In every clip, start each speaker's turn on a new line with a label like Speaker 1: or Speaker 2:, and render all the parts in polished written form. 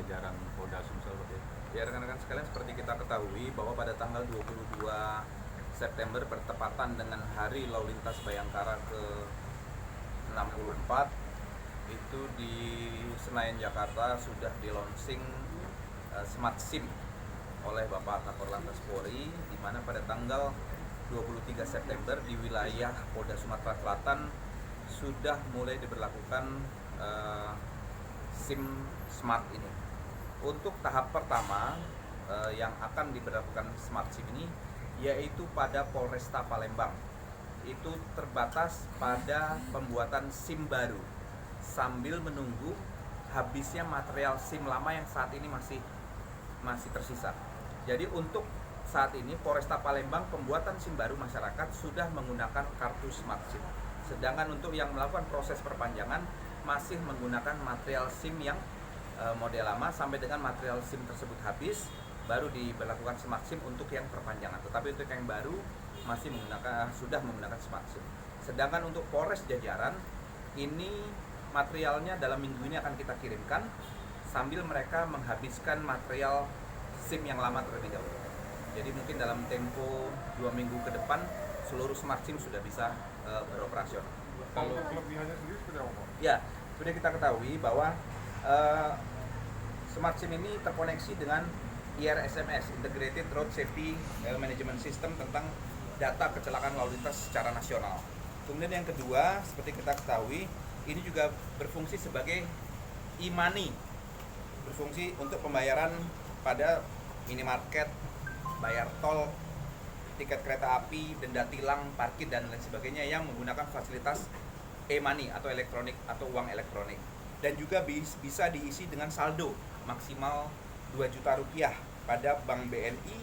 Speaker 1: jajaran Polda Sumsel Pak?
Speaker 2: Ya rekan-rekan sekalian, seperti kita ketahui bahwa pada tanggal 22 September bertepatan dengan Hari Lalu Lintas Bayangkara ke-64 itu di Senayan Jakarta sudah di launching Smart SIM oleh Bapak Kakor Polri, di mana pada tanggal 23 September di wilayah Polda Sumatera Selatan sudah mulai diberlakukan SIM Smart ini. Untuk tahap pertama yang akan diberlakukan Smart SIM ini yaitu pada Polresta Palembang. Itu terbatas pada pembuatan SIM baru sambil menunggu habisnya material SIM lama yang saat ini masih tersisa. Jadi untuk saat ini Polresta Palembang pembuatan SIM baru masyarakat sudah menggunakan kartu Smart SIM. Sedangkan untuk yang melakukan proses perpanjangan masih menggunakan material SIM yang model lama sampai dengan material SIM tersebut habis baru diberlakukan Smart SIM untuk yang perpanjangan. Tetapi untuk yang baru masih sudah menggunakan Smart SIM. Sedangkan untuk Polres jajaran ini materialnya dalam minggu ini akan kita kirimkan sambil mereka menghabiskan material SIM yang lama terlebih dahulu. Jadi mungkin dalam tempo 2 minggu ke depan seluruh Smart SIM sudah bisa beroperasional.
Speaker 3: Kalau kelebihannya sendiri seperti apa, Pak?
Speaker 2: Ya, sudah kita ketahui bahwa Smart SIM ini terkoneksi dengan IRSMS, Integrated Road Safety Management System, tentang data kecelakaan lalu lintas secara nasional. Kemudian yang kedua, seperti kita ketahui, ini juga berfungsi sebagai e-money, berfungsi untuk pembayaran pada minimarket, bayar tol, tiket kereta api, denda tilang, parkir, dan lain sebagainya yang menggunakan fasilitas e-money atau elektronik atau uang elektronik. Dan juga bisa diisi dengan saldo maksimal 2 juta rupiah pada Bank BNI,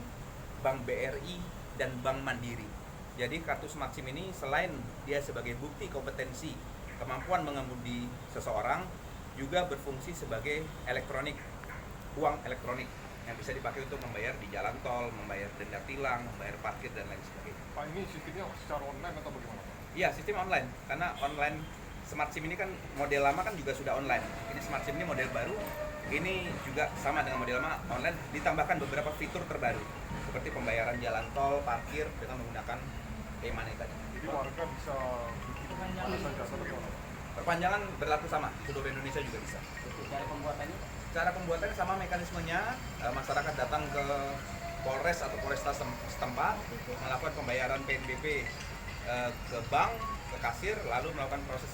Speaker 2: Bank BRI, dan Bank Mandiri. Jadi kartu Smart SIM ini selain dia sebagai bukti kompetensi kemampuan mengemudi seseorang, juga berfungsi sebagai uang elektronik yang bisa dipakai untuk membayar di jalan tol, membayar denda tilang, membayar parkir, dan lain sebagainya.
Speaker 3: Pak, ini sistemnya secara online atau bagaimana, Pak?
Speaker 2: Iya, sistem online. Karena online Smart SIM ini kan model lama kan juga sudah online. Ini Smart SIM ini model baru. Ini juga sama dengan model lama, online, ditambahkan beberapa fitur terbaru seperti pembayaran jalan tol, parkir dengan menggunakan e-money tadi.
Speaker 3: Jadi warga bisa bikin mana saja atau bagaimana, Pak?
Speaker 2: Perpanjangan berlaku sama di seluruh Indonesia juga bisa.
Speaker 4: Cara pembuatannya?
Speaker 2: Cara pembuatannya sama mekanismenya, masyarakat datang ke Polres atau Polresta setempat, melakukan pembayaran PNBP ke bank, ke kasir, lalu melakukan proses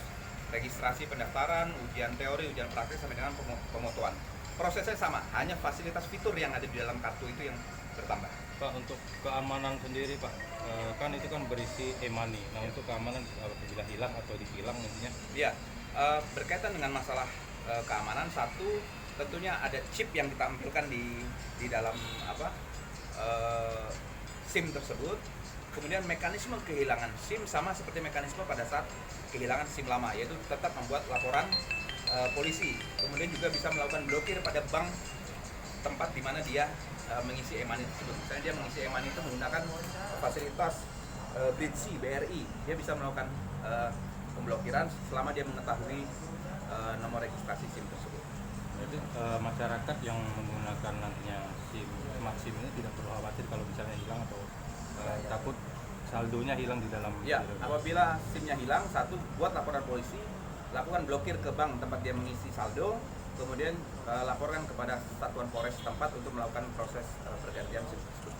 Speaker 2: registrasi pendaftaran, ujian teori, ujian praktik, sampai dengan pemotoan. Prosesnya sama, hanya fasilitas fitur yang ada di dalam kartu itu yang bertambah.
Speaker 1: Pak, untuk keamanan sendiri Pak, kan itu kan berisi e-money. Nah, untuk keamanan apabila hilang atau ditilang nantinya?
Speaker 2: Ya, berkaitan dengan masalah keamanan, satu tentunya ada chip yang ditampilkan di dalam SIM tersebut. Kemudian mekanisme kehilangan SIM sama seperti mekanisme pada saat kehilangan SIM lama, yaitu tetap membuat laporan polisi. Kemudian juga bisa melakukan blokir pada bank tempat di mana dia mengisi e-money tersebut. Misalnya dia mengisi e-money itu menggunakan fasilitas BRI, dia bisa melakukan pemblokiran selama dia mengetahui nomor registrasi SIM tersebut.
Speaker 1: Jadi masyarakat yang menggunakan nantinya Smart SIM ini tidak perlu khawatir kalau misalnya hilang atau takut saldonya hilang di dalam.
Speaker 2: Ya, apabila SIM-nya hilang, satu, buat laporan polisi, lakukan blokir ke bank tempat dia mengisi saldo, kemudian laporkan kepada satuan Polres setempat untuk melakukan proses pergantian SIM tersebut.